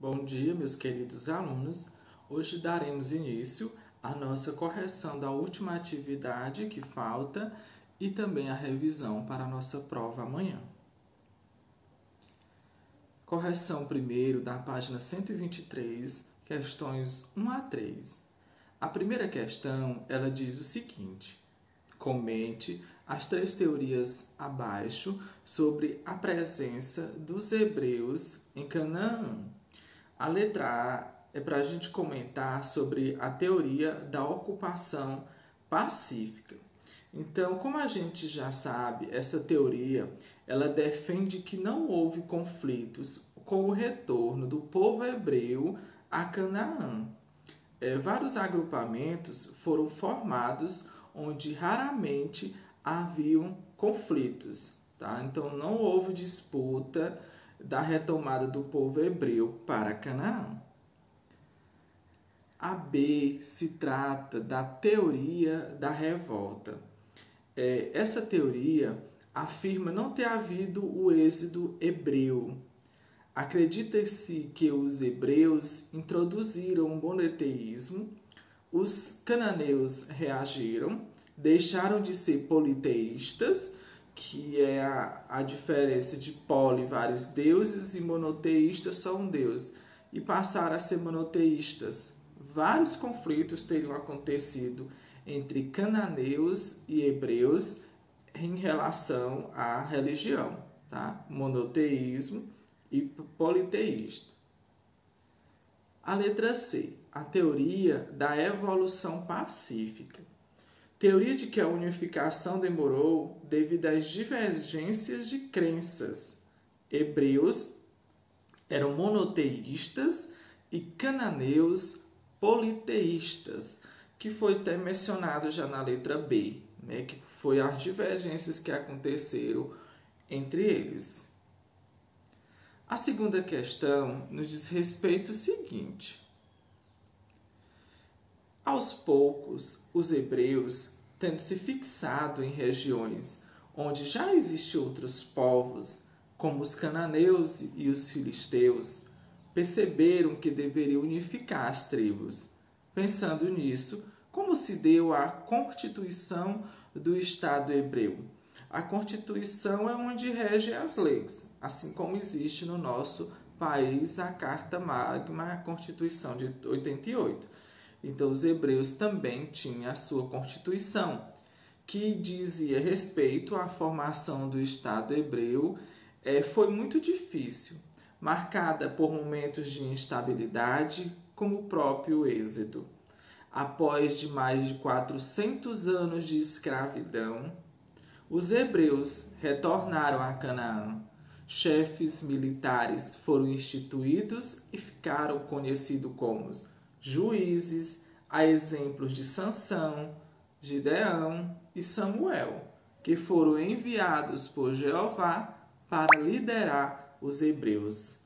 Bom dia, meus queridos alunos. Hoje daremos início à nossa correção da última atividade que falta e também a revisão para a nossa prova amanhã. Correção primeiro da página 123, questões 1 a 3. A primeira questão, ela diz o seguinte: comente as 3 teorias abaixo sobre a presença dos hebreus em Canaã. A letra A é para a gente comentar sobre a teoria da ocupação pacífica. Então, como a gente já sabe, essa teoria ela defende que não houve conflitos com o retorno do povo hebreu a Canaã. Vários agrupamentos foram formados onde raramente haviam conflitos. Tá? Então, não houve disputa da retomada do povo hebreu para Canaã. A B se trata da teoria da revolta. Essa teoria afirma não ter havido o êxodo hebreu. Acredita-se que os hebreus introduziram o monoteísmo, os cananeus reagiram, deixaram de ser politeístas, que é a diferença de poli, vários deuses, e monoteístas só um deus, e passaram a ser monoteístas. Vários conflitos teriam acontecido entre cananeus e hebreus em relação à religião, tá? Monoteísmo e politeísta. A letra C, a teoria da evolução pacífica. Teoria de que a unificação demorou devido às divergências de crenças. Hebreus eram monoteístas e cananeus politeístas, que foi até mencionado já na letra B, né, que foi as divergências que aconteceram entre eles. A segunda questão nos diz respeito ao seguinte: aos poucos, os hebreus, tendo se fixado em regiões onde já existiam outros povos, como os cananeus e os filisteus, perceberam que deveriam unificar as tribos. Pensando nisso, como se deu a constituição do Estado hebreu? A Constituição é onde regem as leis, assim como existe no nosso país a Carta Magna, a Constituição de 88. Então, os hebreus também tinham a sua Constituição, que dizia respeito à formação do Estado hebreu. Foi muito difícil, marcada por momentos de instabilidade, como o próprio Êxodo. Após de mais de 400 anos de escravidão, os hebreus retornaram a Canaã. Chefes militares foram instituídos e ficaram conhecidos como juízes, a exemplos de Sansão, Gideão e Samuel, que foram enviados por Jeová para liderar os hebreus.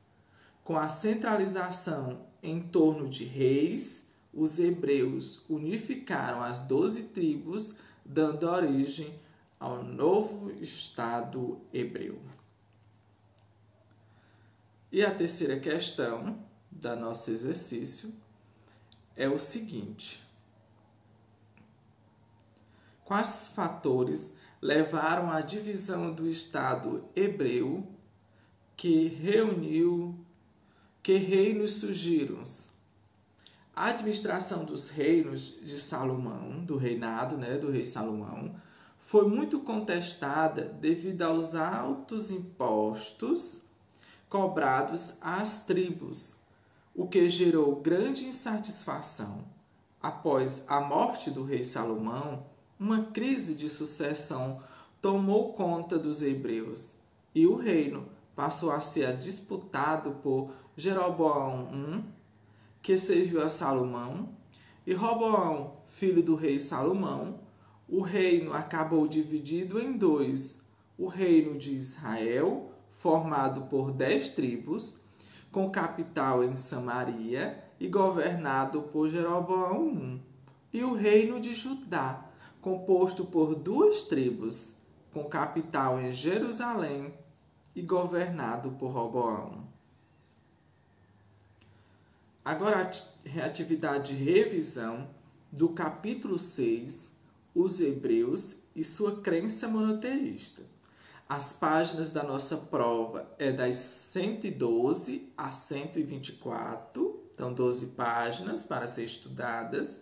Com a centralização em torno de reis, os hebreus unificaram as 12 tribos, dando origem ao novo Estado hebreu. E a terceira questão do nosso exercício é o seguinte: quais fatores levaram à divisão do Estado hebreu? Que reinos surgiram? A administração dos reinos de Salomão, do reinado, do rei Salomão, foi muito contestada devido aos altos impostos cobrados às tribos, o que gerou grande insatisfação. Após a morte do rei Salomão, uma crise de sucessão tomou conta dos hebreus e o reino passou a ser disputado por Jeroboão I, que serviu a Salomão, e Roboão, filho do rei Salomão. O reino acabou dividido em 2. O reino de Israel, formado por 10 tribos, com capital em Samaria e governado por Jeroboão I. E o reino de Judá, composto por 2 tribos, com capital em Jerusalém e governado por Roboão. Agora, a atividade de revisão do capítulo 6, os Hebreus e sua crença monoteísta. As páginas da nossa prova é das 112 a 124, então 12 páginas para ser estudadas.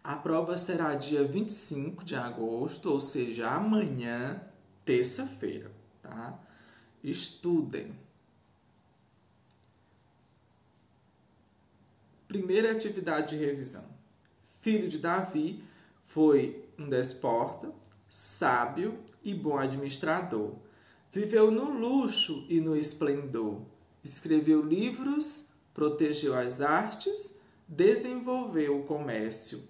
A prova será dia 25 de agosto, ou seja, amanhã, terça-feira, tá? Estudem. Primeira atividade de revisão. Filho de Davi, foi um déspota, sábio e bom administrador. Viveu no luxo e no esplendor. Escreveu livros, protegeu as artes, desenvolveu o comércio.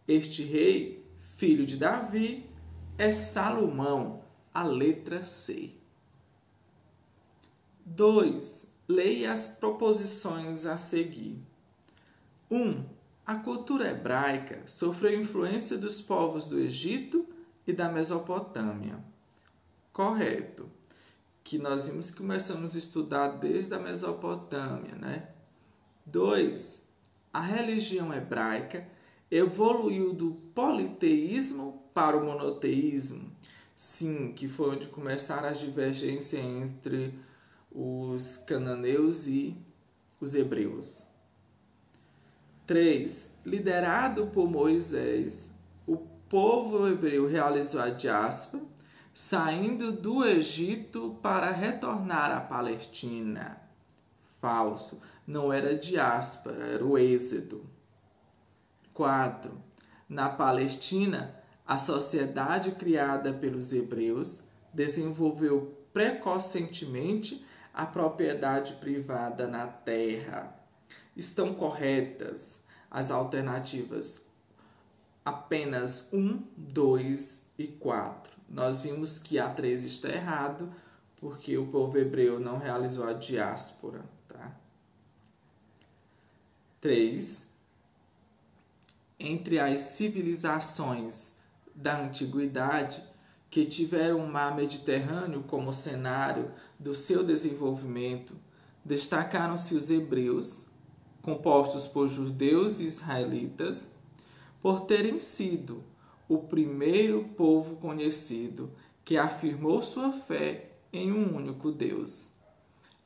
Este rei, filho de Davi, é Salomão, a letra C. 2. Leia as proposições a seguir. 1. A cultura hebraica sofreu influência dos povos do Egito e da Mesopotâmia. Correto. Que nós vimos que começamos a estudar desde a Mesopotâmia, né? 2. A religião hebraica evoluiu do politeísmo para o monoteísmo. Sim, que foi onde começaram as divergências entre os cananeus e os hebreus. 3. Liderado por Moisés, o povo hebreu realizou a diáspora, saindo do Egito para retornar à Palestina. Falso. Não era diáspora, era o êxodo. 4. Na Palestina, a sociedade criada pelos hebreus desenvolveu precocemente a propriedade privada na terra. Estão corretas as alternativas apenas 1, 2 e 4. Nós vimos que a 3 está errado, porque o povo hebreu não realizou a diáspora. Tá? 3. Entre as civilizações da antiguidade que tiveram o mar Mediterrâneo como cenário do seu desenvolvimento, destacaram-se os hebreus, compostos por judeus e israelitas, por terem sido o primeiro povo conhecido que afirmou sua fé em um único Deus.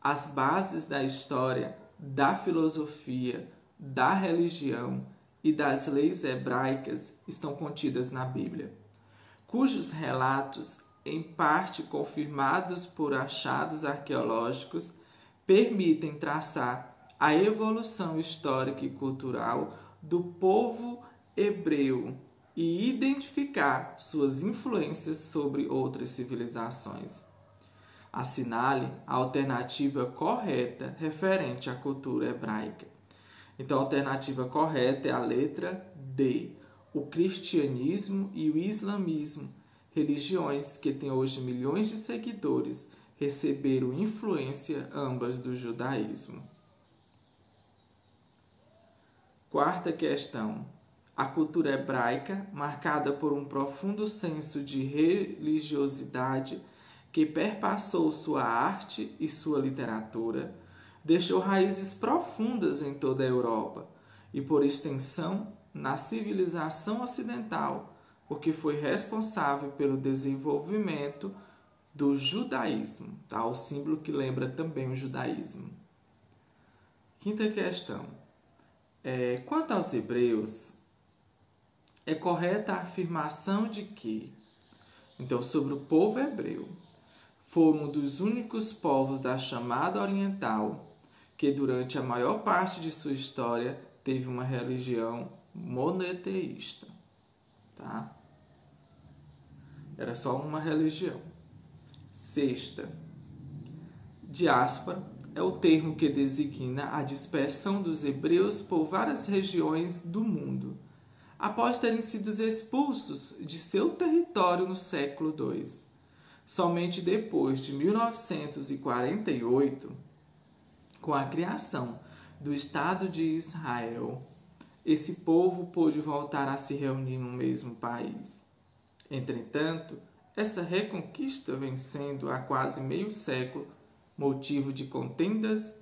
As bases da história, da filosofia, da religião e das leis hebraicas estão contidas na Bíblia, cujos relatos, em parte confirmados por achados arqueológicos, permitem traçar a evolução histórica e cultural do povo hebreu e identificar suas influências sobre outras civilizações. Assinale a alternativa correta referente à cultura hebraica. Então, a alternativa correta é a letra D. O cristianismo e o islamismo, religiões que têm hoje milhões de seguidores, receberam influência ambas do judaísmo. Quarta questão. A cultura hebraica, marcada por um profundo senso de religiosidade que perpassou sua arte e sua literatura, deixou raízes profundas em toda a Europa e, por extensão, na civilização ocidental, porque foi responsável pelo desenvolvimento do judaísmo, tá? O símbolo que lembra também o judaísmo. Quinta questão. Quanto aos hebreus, é correta a afirmação de que, então, sobre o povo hebreu, foram um dos únicos povos da chamada oriental que, durante a maior parte de sua história, teve uma religião monoteísta. Tá? Era só uma religião. Sexta. Diáspora é o termo que designa a dispersão dos hebreus por várias regiões do mundo, após terem sido expulsos de seu território no século II. Somente depois de 1948, com a criação do Estado de Israel, esse povo pôde voltar a se reunir no mesmo país. Entretanto, essa reconquista vem sendo há quase meio século motivo de contendas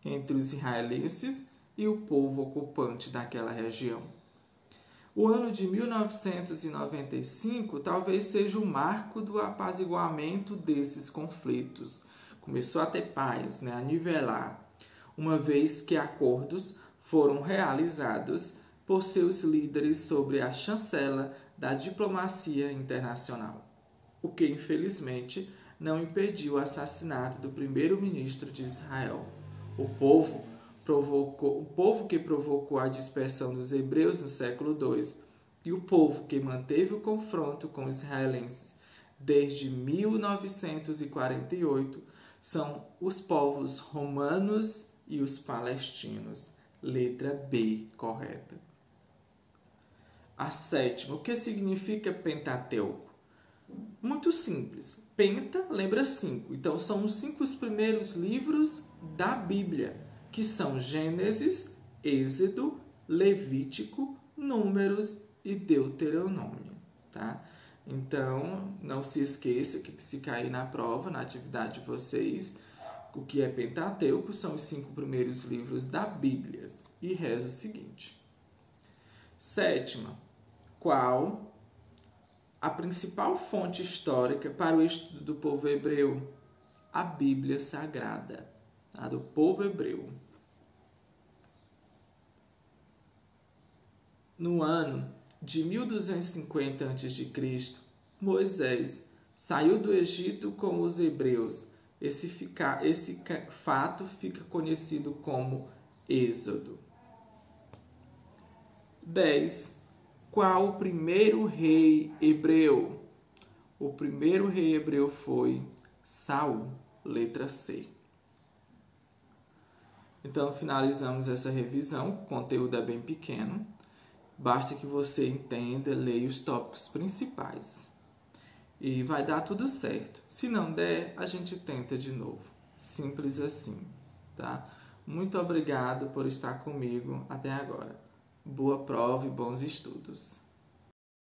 entre os israelenses e o povo ocupante daquela região. O ano de 1995 talvez seja o marco do apaziguamento desses conflitos. Começou a ter paz, a nivelar, uma vez que acordos foram realizados por seus líderes sobre a chancela da diplomacia internacional, o que infelizmente não impediu o assassinato do primeiro-ministro de Israel. O povo que provocou a dispersão dos hebreus no século II e o povo que manteve o confronto com os israelenses desde 1948 são os povos romanos e os palestinos. Letra B, correta. A sétima, o que significa Pentateuco? Muito simples. Penta lembra 5. Então, são os 5 primeiros livros da Bíblia, que são Gênesis, Êxodo, Levítico, Números e Deuteronômio. Tá? Então, não se esqueça que se cair na prova, na atividade de vocês, o que é Pentateuco são os 5 primeiros livros da Bíblia. E reza o seguinte. Sétima, qual a principal fonte histórica para o estudo do povo hebreu? A Bíblia Sagrada, tá? Do povo hebreu. No ano de 1250 a.C., Moisés saiu do Egito com os hebreus. Esse fato fica conhecido como Êxodo. 10. Qual o primeiro rei hebreu? O primeiro rei hebreu foi Saul, letra C. Então, finalizamos essa revisão. O conteúdo é bem pequeno. Basta que você entenda, leia os tópicos principais. E vai dar tudo certo. Se não der, a gente tenta de novo. Simples assim, tá? Muito obrigado por estar comigo até agora. Boa prova e bons estudos.